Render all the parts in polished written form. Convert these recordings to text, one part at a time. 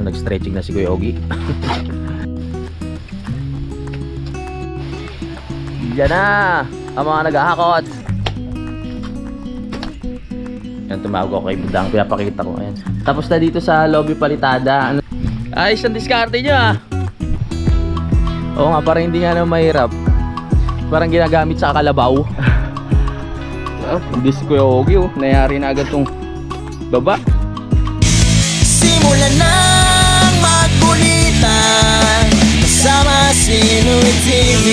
Nag-stretching na si Kuya Ogie. Diyan na ang mga naghahakot. Yan, tumawag ako kay Budang, pinapakita ko. Ayan. Tapos na dito sa lobby palitada. Ayos ang diskarte nyo ah. Oo nga, parang hindi nga naman mahirap. Parang ginagamit sa kalabaw. Hindi si Kuya Ogie oh. Nayari na agad tong baba. Simulan ng magkulitan kasama si Nuit TV.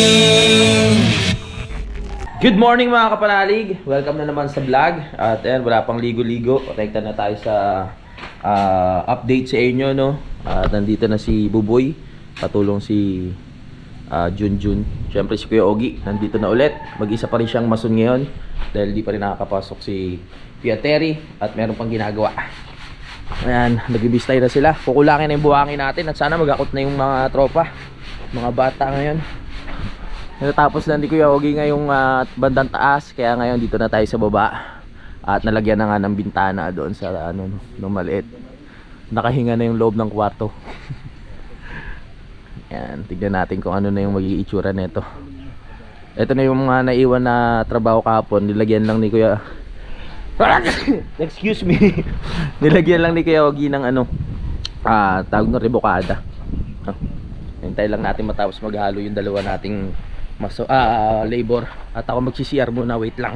Good morning mga kapanalig. Welcome na naman sa vlog. At ayan, wala pang ligo-ligo. Konekta na tayo sa update sa inyo, no? At nandito na si Buboy. Patulong si Junjun. Siyempre si Kuya Ogie nandito na ulit. Mag-isa pa rin siyang mason ngayon dahil di pa rin nakakapasok si Kuya Terry. At meron pang ginagawa. Ayan, nag-ibistay na sila. Kukulangin na yung buhangin natin. At sana mag-akot na yung mga tropa, mga bata ngayon. Natapos lang di Kuya Ogie ngayong bandang taas. Kaya ngayon dito na tayo sa baba. At nalagyan na nga ng bintana doon sa ano, no, maliit. Nakahinga na yung loob ng kwarto. Yan, tignan natin kung ano na yung magiging itsura nito. Ito na yung mga naiwan na trabaho kahapon. Nilagyan lang ni Kuya excuse me. Nilagyan lang ni Kuya Ogie ng ano, tawag na rebokada. Hintay lang natin matapos maghalo yung dalawa nating labor. At ako magsi-CR muna, wait lang.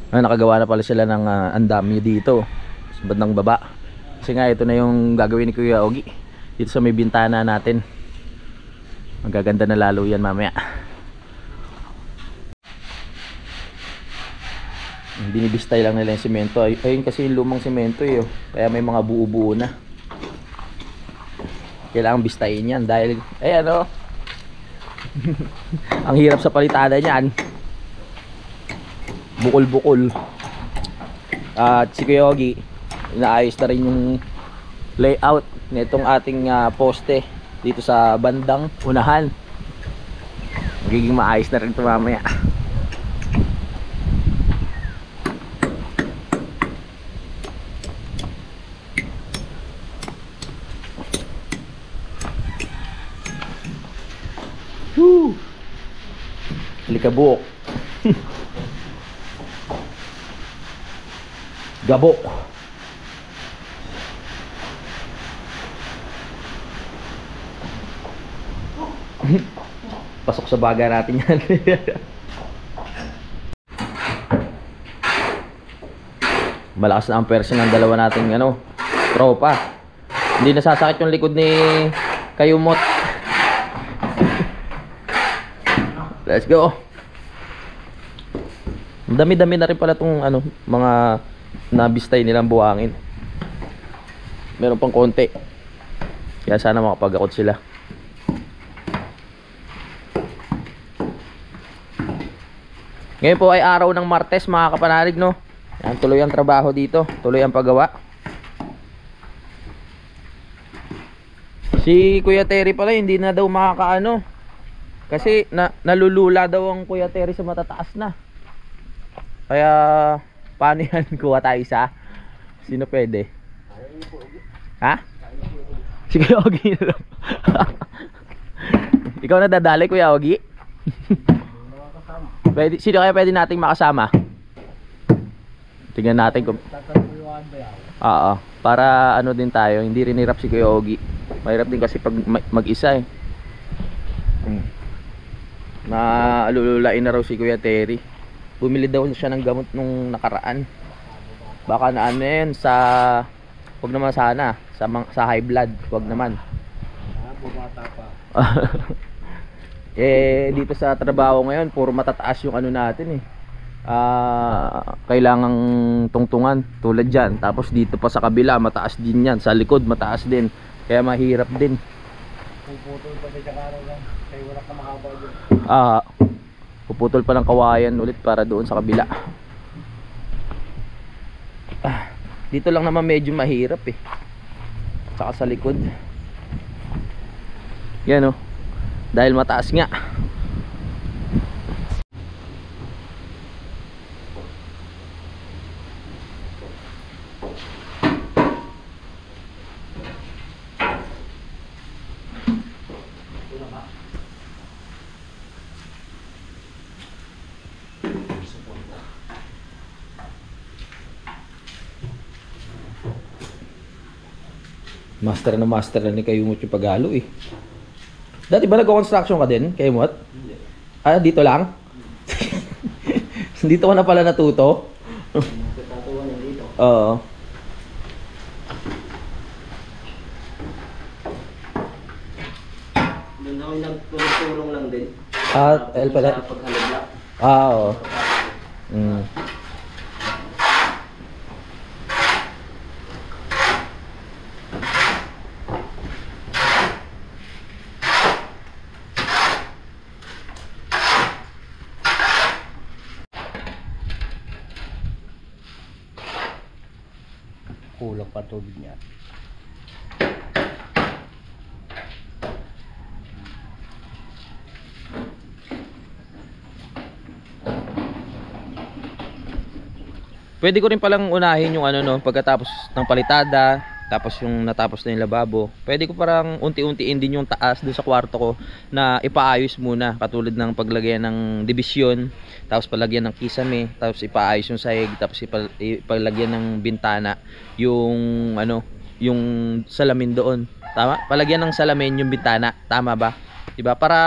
Nakagawa na pala sila ng andamyo dito sa bandang baba. Kasi nga ito na yung gagawin ni Kuya Ogie dito sa may bintana natin. Magaganda na lalo yan mamaya. Binibistay lang nila yung semento. Ayun kasi yung lumang semento eh, oh. Kaya may mga buo-buo na. Kailangan bistayin yan dahil ayan oh. Ang hirap sa palitada niyan. Bukol-bukol. At si Kuya Ogie inaayos na rin yung layout nitong ating poste dito sa bandang unahan. Magiging maayos na rin ito mamaya. Likabok. Gabok. Pasok sa baga natin yan. Malakas na ang person ng dalawa nating ano, tropa. Hindi nasasakit yung likod ni Kayumot. Let's go. Dami-dami na rin pala itong ano, mga nabistay nilang buhangin. Meron pang konti. Kaya sana makapag-akot sila. Ngayon po ay araw ng Martes mga kapanalig, no? Yan, tuloy ang trabaho dito. Tuloy ang paggawa. Si Kuya Terry pala hindi na daw makakaano. Kasi nalulula daw ang Kuya Terry sa matataas na. Kaya paano yan? Kuha tayo isa. Sino pwede? Ha? Si Kuya Ogie na lang. Ikaw na dadali Kuya Ogie? Pwede, sino kaya pwede nating makasama? Tingnan natin kung oo, para ano din tayo. Hindi rin hirap si Kuya Ogie. Mahirap din kasi pag mag-isa eh. Nalululain na raw si Kuya Terry. Bumili daw siya ng gamot nung nakaraan. Baka na ano yan sa, wag naman sana sa high blood, wag naman. Bumata pa. Dito sa trabaho ngayon puro matataas yung ano natin eh. Kailangang tungtungan tulad dyan. Tapos dito pa sa kabila mataas din yan. Sa likod mataas din. Kaya mahirap din. Puputol pa sa karaw lang. Kaya wala ka mahaba dyan. Puputol pa ng kawayan ulit para doon sa kabila. Dito lang naman medyo mahirap eh. Saka sa likod. Yan oh. Dahil mataas nga. Master na ni Kayumot yung paghalo eh. Dati ba nag-construction ka din, Kayumot? Hindi. Ah, dito lang? Dito ka na pala natuto? Natatuwa na dito. Oo. Doon ako nagtulong lang din. Ah, El pala. Sa paghalabla. Ah, oo. Mm. Kulang pa tubig niya. Pwede ko rin palang unahin yung ano no, pagkatapos ng palitada, tapos yung natapos na yung lababo. Pwede ko parang unti-untiin din yung taas doon sa kwarto ko na ipaayos muna, katulad ng paglagyan ng dibisyon, tapos palagyan ng kisame, tapos ipaayos yung sahig, tapos ipalagyan ng bintana, yung ano, yung salamin doon. Tama? Palagyan ng salamin yung bintana, tama ba? 'Di ba? Para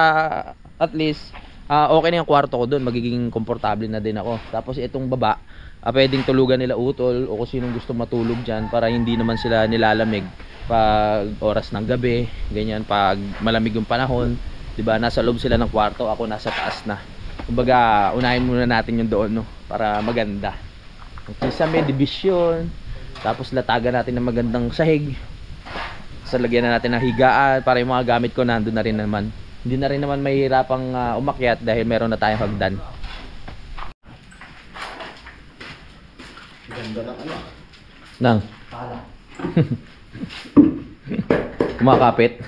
at least okay na yung kwarto ko doon, magiging komportable na din ako. Tapos itong baba, pwedeng tulugan nila utol o kung sinong gusto matulog dyan para hindi naman sila nilalamig pag oras ng gabi, ganyan, pag malamig yung panahon, 'di ba? Nasa loob sila ng kwarto, ako nasa taas na. Kumbaga, unahin muna natin yung doon, no, para maganda. Kaysa may division, tapos latagan natin ng magandang sahig. Sa lagyan na natin ng higaan para yung mga gamit ko nandoon na rin naman. Hindi na rin naman mahirapang umakyat dahil meron na tayong hagdan. Ganda ng ano? Nang Pala. kumakapit.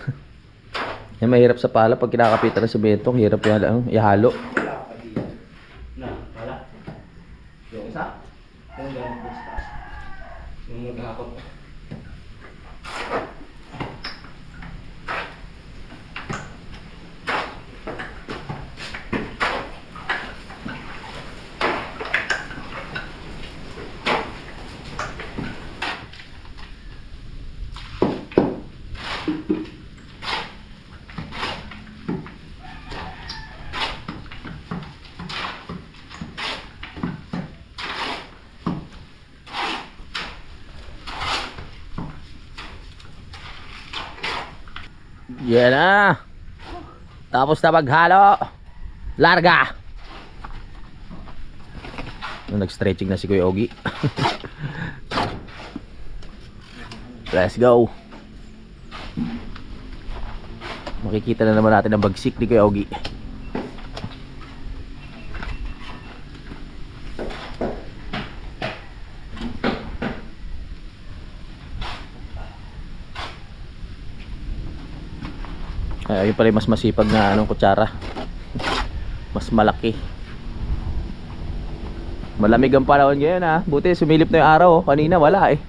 Yan, mahirap sa pala pag kinakapitan ng semento, hirap ihalo. Wala pa dito. Na, pala. Yung isa? Yung gamit ko sa taas. Yung maghakot. Yan na. Tapos na maghalo. Larga. Nag-stretching na si Kuya Ogie. Let's go. Makikita na naman natin ang bagsik ni Kuya Ogie. Ayun pala yung mas masipag na anong kutsara. Mas malaki. Malamig ang panahon ngayon ha. Buti sumilip na yung araw oh. Kanina wala eh.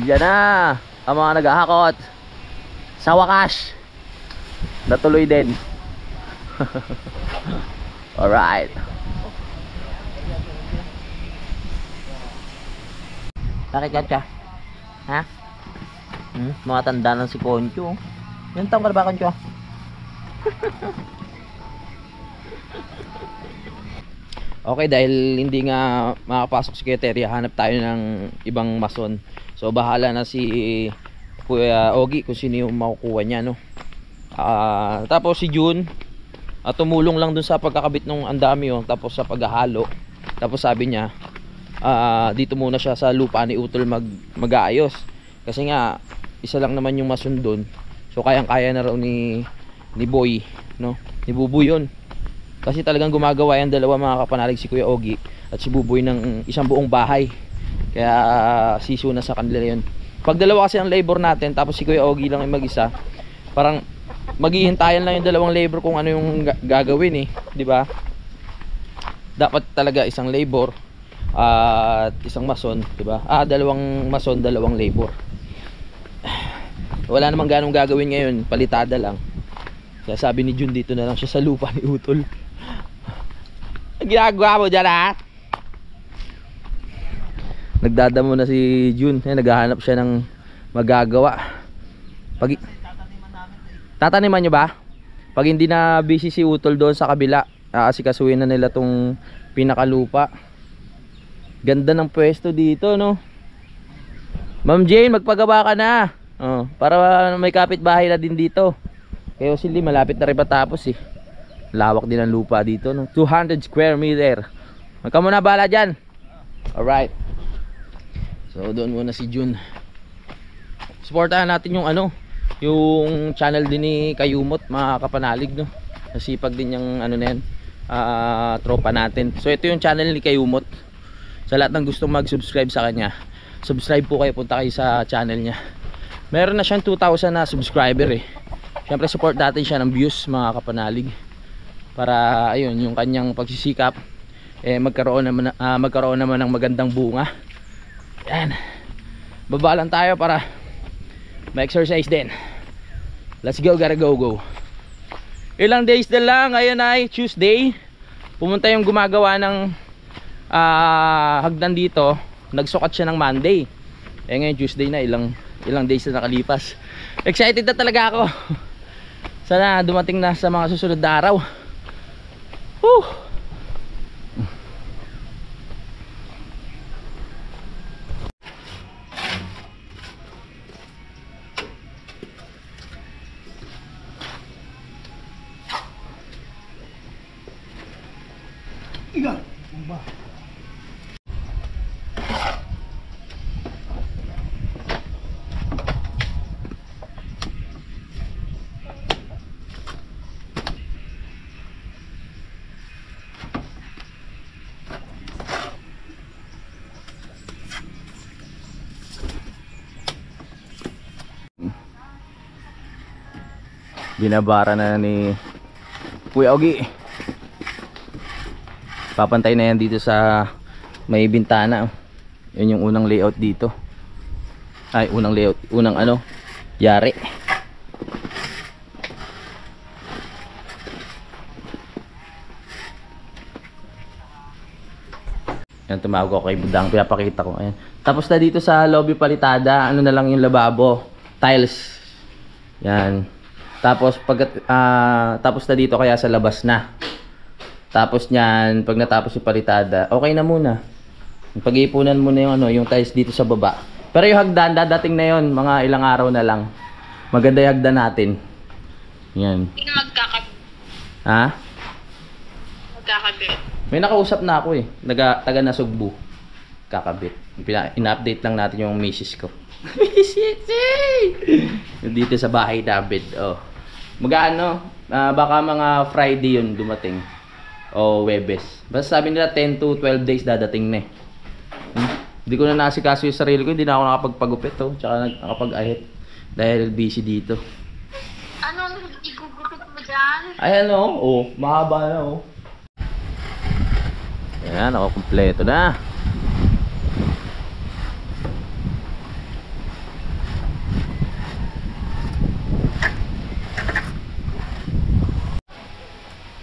Yan na ang mga naghahakot. Sa wakas natuloy din. Alright. Bakit ka? Ha? Mga tanda ng si Concho. Yung taong ka na ba, Concho? Okay, dahil hindi nga makapasok si Keteria, hanap tayo ng ibang mason. So bahala na si Kuya Ogie kung sino yung makukuha niya, no? Tapos si June tumulong lang dun sa pagkakabit ng andami, oh, tapos sa paghahalo. Tapos sabi niya dito muna siya sa lupa ni Utol mag-aayos. Kasi nga isa lang naman yung mason dun. So kayang-kaya na raw ni Boy, no? Ni Buboy yun. Kasi talagang gumagawa yan dalawa, mga kapanalig, si Kuya Ogie at si Buboy, ng isang buong bahay. Kaya siso na sa kanila yun. Pag dalawa kasi ang labor natin, tapos si Kuya Ogie lang yung mag-isa, parang maghihintayan lang yung dalawang labor kung ano yung gagawin, eh, di ba? Dapat talaga isang labor at isang mason, di ba? Dalawang mason, dalawang labor. Wala namang ganong gagawin ngayon, palitada lang. Kaya sabi ni Jun, dito na lang siya sa lupa ni Utol. Ginagawa mo dyan, ha? Nagdadamo na si Jun. Naghahanap siya ng magagawa. Tataniman nyo ba? Pag hindi na busy si Utol doon sa kabila, asikasuhin na nila tong pinakalupa. Ganda ng pwesto dito, no? Ma'am Jane, magpagawa ka na. Para may kapitbahay na din dito. Kaya Silly, malapit na rin matapos, eh. Lawak din ang lupa dito, no? 200 square meter. Magka muna bala dyan. Alright. So doon muna si June. Supportahan natin yung yung channel din ni Kayumot, mga kapanalig, no? Nasipag din yung na yan, tropa natin. So ito yung channel ni Kayumot. Sa lahat ng gustong mag-subscribe sa kanya, subscribe po kayo, punta kayo sa channel niya. Meron na siyang 2,000 na subscriber, eh. Siyempre support natin siya ng views, mga kapanalig, para ayun, yung kanyang pagsisikap magkaroon naman ng magandang bunga. Yan. Baba lang tayo para ma-exercise din. Let's go, gotta go. Ilang days na lang. Ngayon ay Tuesday. Pumunta yung gumagawa ng hagdan dito. Nagsukat siya ng Monday. Ngayon Tuesday na, ilang days na nakalipas. Excited na talaga ako. Sana dumating na sa mga susunod na araw. Whew. Binabara na ni Kuya Ogie. Papantay na yan dito sa may bintana. Yun yung unang layout dito. Ay, unang layout, yari. Yan, tumawag ako kay Budang, pinapakita ko. Ayan. Tapos na dito sa lobby palitada, na lang yung lababo, tiles. Yan. Tapos tapos na dito, kaya sa labas na. Tapos niyan, pag natapos yung palitada, okay na muna. Pag-iipunan mo na yung tiles dito sa baba. Pero yung hagdan, dadating na yon, mga ilang araw na lang. Maganda yung hagdan natin. Yan. Hindi na magkakabit. Ha? Magkakabit. May nakausap na ako, eh. Taga Nasugbu. Kakabit. Ina-update lang natin yung misis ko. Dito sa bahay namin. Baka mga Friday yun dumating o Webes. Basta sabi nila 10 to 12 days dadating na, eh. Hindi ko na nasikaso yung sarili ko. Hindi na ako nakapagpagupit, tsaka nakapag-ahit dahil busy dito. Anong igugupit mo dyan? Ayan, mahaba na, Ayan, kompleto na.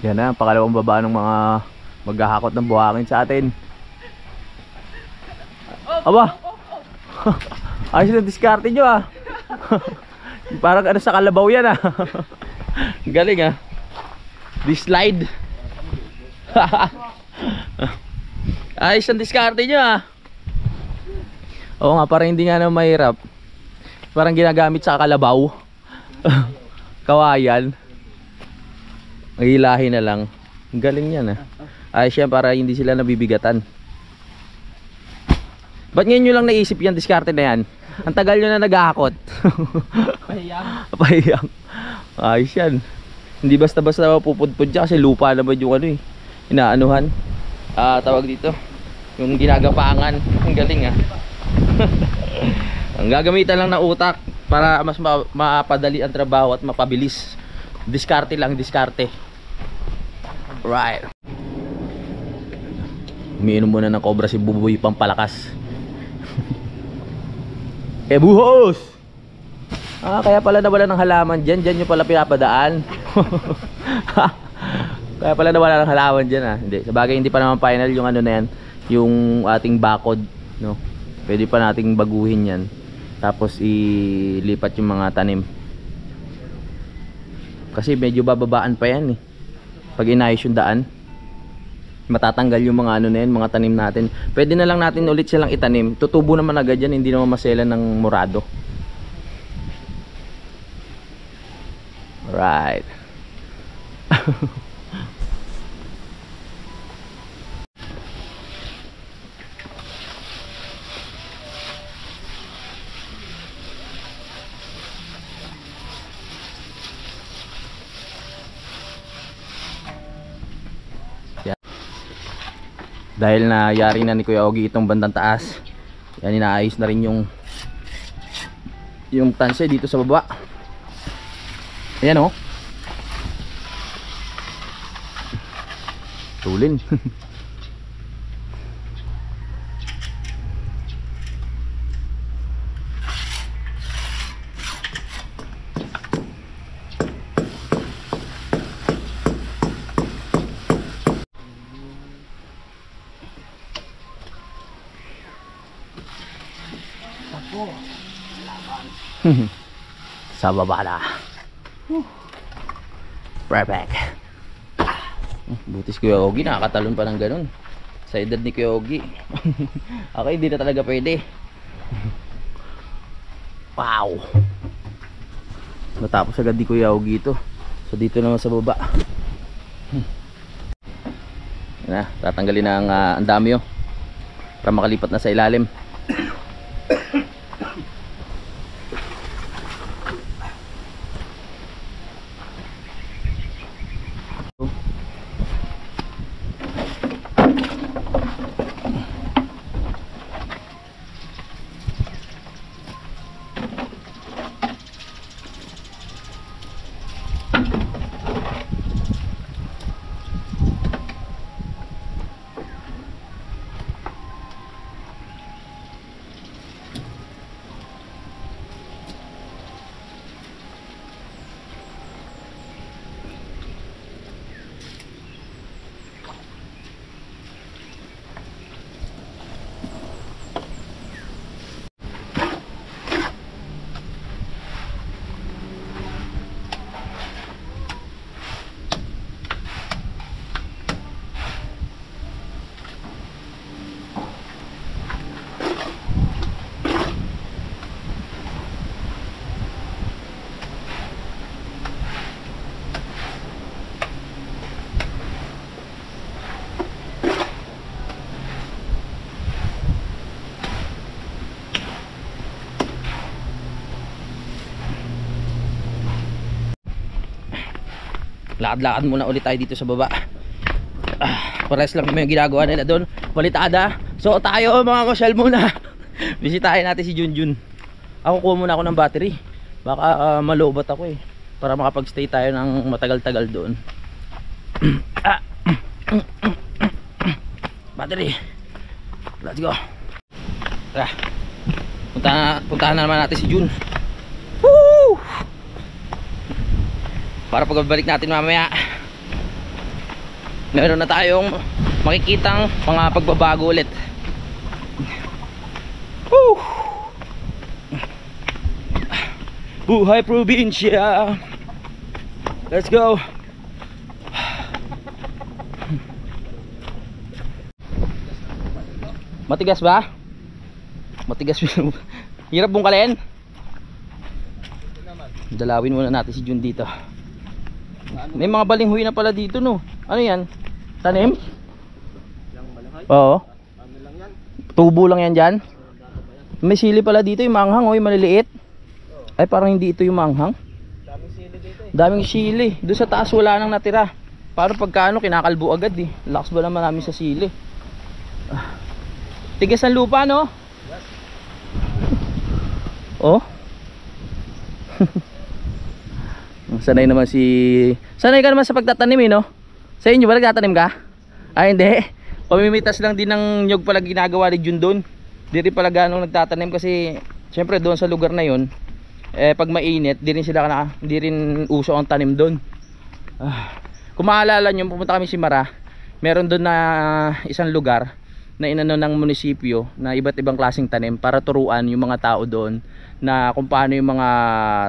Yan na, pangalawang baba ng mga maghahakot ng buhangin sa atin. Aba! Ayos na diskarte nyo ah. Parang ano sa kalabaw yan ah. Galing ah. This slide. Ayos ang diskarte nyo ah. Oo nga, parang hindi nga naman mahirap. Parang ginagamit sa kalabaw. Kawayan. Hilahin na lang. Galing yan ah. Ayos yan para hindi sila nabibigatan. Ba't ngayon nyo lang naisip yan, diskarte na yan? Ang tagal nyo na naghahakot. Pahiyang. Pahiyang. Ayos yan. Hindi basta-basta mapupudpud dyan kasi lupa naman yung ano eh. Inaanuhan. Tawag dito. Yung ginagapangan. Ang galing ah. Ang gagamitan lang ng utak para mas mapadali ang trabaho at mapabilis. Diskarte lang, diskarte. Right. Umiinom muna ng Cobra si Buboy pampalakas. Buhos! Kaya pala nawala ng halaman dyan. Dyan yung pala pinapadaan. Kaya pala nawala ng halaman dyan ah. Hindi, sabagay hindi pa naman final yung ano na yan. Yung ating bakod, no? Pwede pa nating baguhin yan. Tapos ilipat yung mga tanim. Kasi medyo bababaan pa yan eh. Pag inayos yung daan, matatanggal yung mga ano na yan, mga tanim natin. Pwede na lang natin ulit silang itanim. Tutubo naman agad yan, hindi naman maselan ng murado. Right. Dahil na yari na ni Kuya Ogie itong bandang taas, yan, inaayos na rin yung tanse dito sa baba. Ayan oh. Tulin. Sa baba na. Perfect. Butis Kuya Ogie, nakakatalon pa ng ganun. Sa edad ni Kuya Ogie. Okay, hindi na talaga pwede. Wow. Natapos agad ni Kuya Ogie ito. So dito naman sa baba. Yan na, tatanggalin na ang dami para makalipat na sa ilalim. Lakad-lakad muna ulit tayo dito sa baba. Pares lang kami yung ginagawa nila doon. Balitada. So tayo mga kosyal muna. Bisitahin natin si Junjun. Ako kuha muna ako ng battery. Baka malobat ako eh. Para makapag-stay tayo ng matagal-tagal doon. Battery. Let's go. Tara. Puntahan na naman natin si Jun. Woo! Para pagbalik natin mamaya Meron na tayong makikitang mga pagbabago ulit. Woo! Buhay probinsya. Let's go. Matigas ba? Matigas. Hirap bungkalin. Dalawin muna natin si Jun dito. May mga balinghoy na pala dito, no? Ano yan? Tanim? Oo. Tubo lang yan dyan. May sili pala dito, yung manghang, oh, yung maliliit. Ay, parang hindi ito yung manghang. Daming sili dito eh. Daming sili. Doon sa taas wala nang natira. Parang pagkaano, kinakalbo agad eh. Lakas ba naman namin sa sili. Tigas ang lupa, no? Yes. Oh. Sanay naman sanay ka naman sa pagtatanim eh, no? Sa inyo ba nagtatanim ka? Ay hindi. Pamimitas lang din ng nyug pala ginagawa ni Jun doon. Di rin pala ganong nagtatanim kasi syempre doon sa lugar na yon, pag mainit di rin uso ang tanim doon. Kung maalala nyo, pumunta kami si Mara, meron doon na isang lugar na inano ng munisipyo na iba't ibang klaseng tanim para turuan yung mga tao doon na kung paano yung mga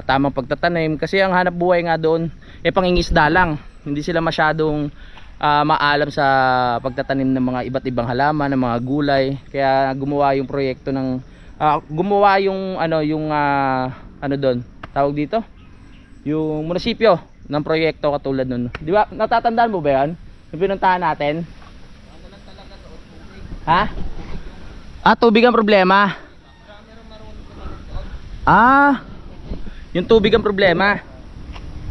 tamang pagtatanim, kasi ang hanap buhay nga doon pangingisda lang. Hindi sila masyadong maalam sa pagtatanim ng mga iba't ibang halaman, ng mga gulay. Kaya gumawa yung proyekto ng gumawa yung ano doon, tawag dito, yung munisipyo ng proyekto katulad nun. Di ba natatandaan mo ba yan? Yung pinuntahan natin? Ha? Tubig ang problema. Yung tubig ang problema.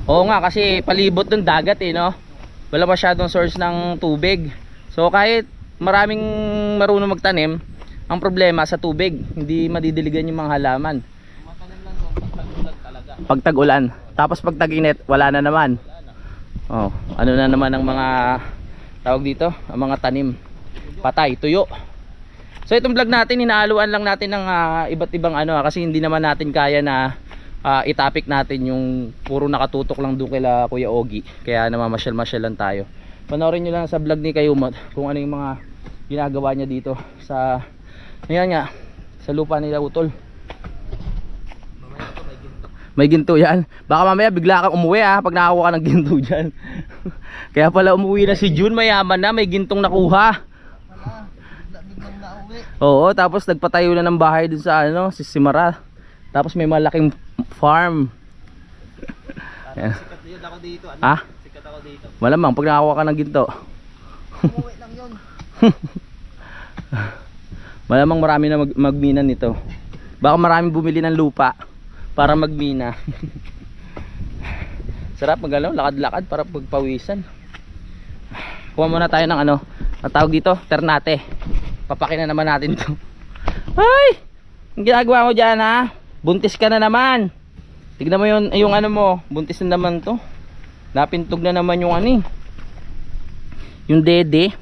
Oo nga, kasi palibot ng dagat eh, no? Wala masyadong source ng tubig. So kahit maraming marunong magtanim, ang problema sa tubig, hindi madidiligan yung mga halaman. Pag tag-ulan. Tapos pag tag-init, wala na naman. Oh, ano na naman ang mga tawag dito, ang mga tanim. Patay, tuyo. So itong vlog natin, hinaaluan lang natin ng iba't ibang kasi hindi naman natin kaya na itapik natin yung puro nakatutok lang doon kila Kuya Ogie. Kaya namamasyal-masyal lang tayo. Panoorin nyo lang sa vlog ni Kayumot kung ano yung mga ginagawa niya dito sa sa lupa nila Utol. May ginto yan. Baka mamaya bigla kang umuwi pag nakakuha ka ng ginto dyan. Kaya pala umuwi na si Jun, mayaman na, may gintong nakuha. Oo, tapos nagpatayo na ng bahay dun sa si Simara. Tapos may malaking farm. Sikat yun ako dito. Sikat ako dito. Malamang pag nakakuha ka ng ginto. Umuwi lang yun. Malamang marami na magmina nito. Baka marami bumili ng lupa para magmina. Sarap magalaw, lakad-lakad para pagpawisan. Kuha muna tayo ng natawag dito, ternate. Papakin na naman natin to. Ay! Ang ginagawa mo dyan buntis ka na naman. Tignan mo yung mo, buntis na naman to. Napintog na naman yung yung dede.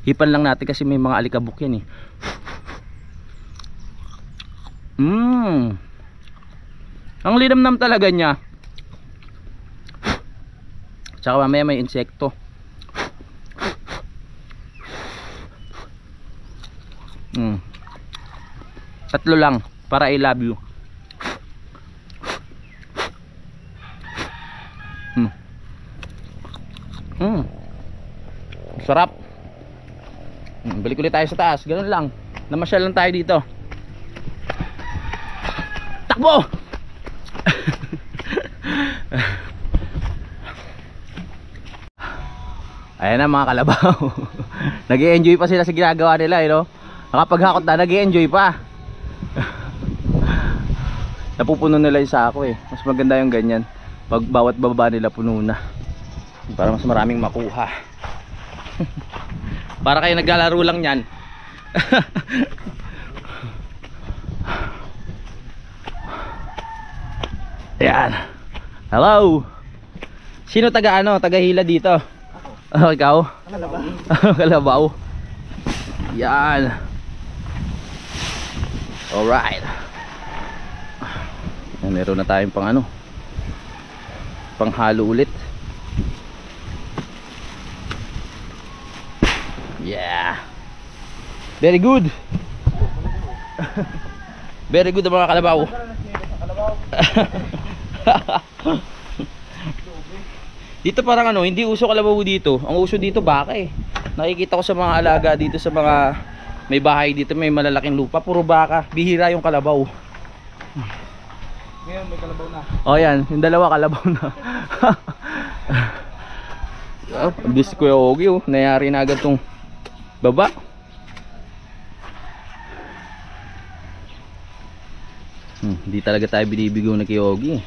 Hipan lang natin kasi may mga alikabok yan Ang linamnam talaga niya. Tsaka mamaya may insekto. Tatlo lang para I love you. Sarap. Balik ulit tayo sa taas. Ganun lang. Namasyal lang tayo dito. Takbo! Ayan na mga kalabaw. Nag-i-enjoy pa sila sa ginagawa nila, Nakapaghakot na, nag-i-enjoy pa. Napupuno nila yung sako Mas maganda yung ganyan. Pag bawat baba nila puno na. Para mas maraming makuha. Para kayo naglalaro lang yan. Ayan. Hello. Sino taga-hila dito? Ikaw? Kalabaw. Kalabaw. Yan. Alright. Meron na tayong pang panghalo ulit. Yeah. Very good. Very good ang mga kalabaw. Dito parang ano, hindi uso kalabaw dito. Ang uso dito baka eh. Nakikita ko sa mga alaga dito sa mga may bahay dito, may malalaking lupa, puro baka. Bihira yung kalabaw. Ngayon may kalabaw na. Oh yan, yung dalawa kalabaw na. Bis Kuya Ogie oh, nayari na agad tong baba. Hindi talaga tayo binibigaw na kay Ogie.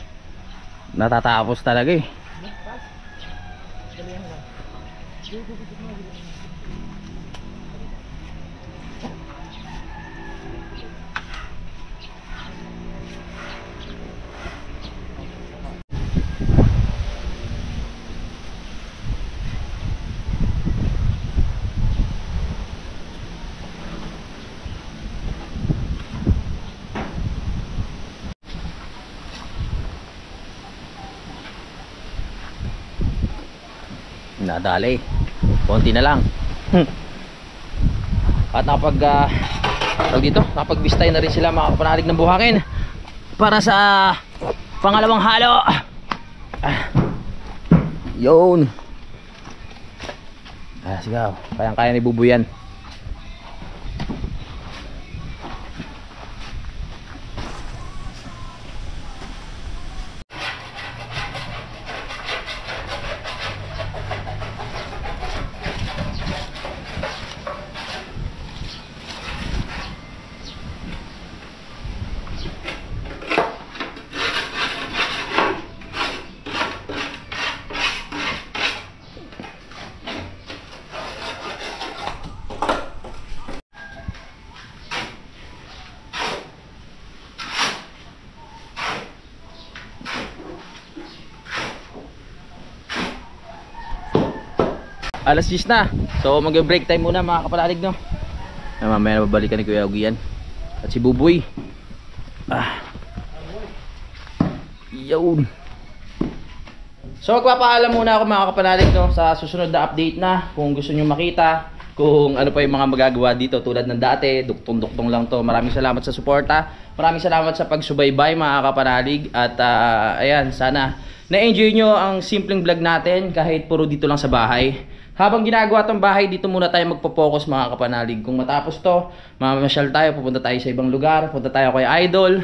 Natatapos talaga eh. Nadali. Konti na lang. At nakapag-bistay na rin sila mga kapanalig ng buhangin para sa pangalawang halo. Yun. Sigaw. Kayang-kaya ni Bubuyan. Alas 10 na. So mag-break time muna mga kapalalig no. Mamaya babalikan ni Kuya Ogie yan. At si Buboy. Yun. So magpapaalam muna ako mga kapalalig no, sa susunod na update na. Kung gusto nyo makita kung ano pa yung mga magagawa dito tulad ng dati, duktong-duktong lang to. Maraming salamat sa suporta. Maraming salamat sa pagsubaybay mga kapanalig. At ayan, sana na-enjoy nyo ang simpleng vlog natin kahit puro dito lang sa bahay. Habang ginagawa tong bahay, dito muna tayo magpo-focus mga kapanalig. Kung matapos to, mamasyal tayo, pupunta tayo sa ibang lugar, pupunta tayo kay Idol,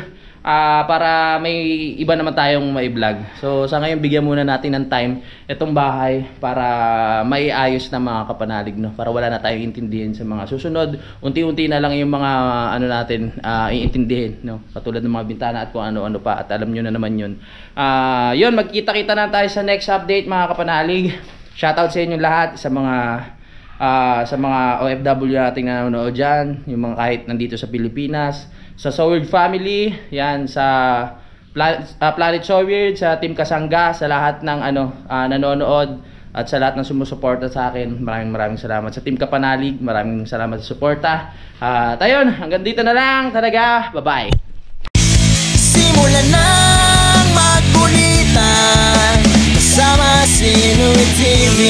para may iba naman tayong mai-vlog. So sa ngayon, bigyan muna natin ng time itong bahay para maiayos na mga kapanalig, no? Para wala na tayong intindihin sa mga susunod. Unti-unti na lang yung mga ano natin iintindihin, no? Katulad ng mga bintana at kung ano-ano pa, at alam nyo na naman yun. Yun, magkita-kita na tayo sa next update mga kapanalig. Shoutout sa inyo lahat, sa mga OFW nating nanonood dyan, yung mga kahit nandito sa Pilipinas, sa So Weird Family, yan, sa Planet So Weird, sa Team Kasangga, sa lahat ng nanonood at sa lahat ng sumusuporta sa akin. Maraming salamat. Sa Team Kapanalig, maraming salamat sa suporta. At ayun, hanggang dito na lang talaga. Bye-bye. Simulan ng magkulitan kasama si Nuit TV.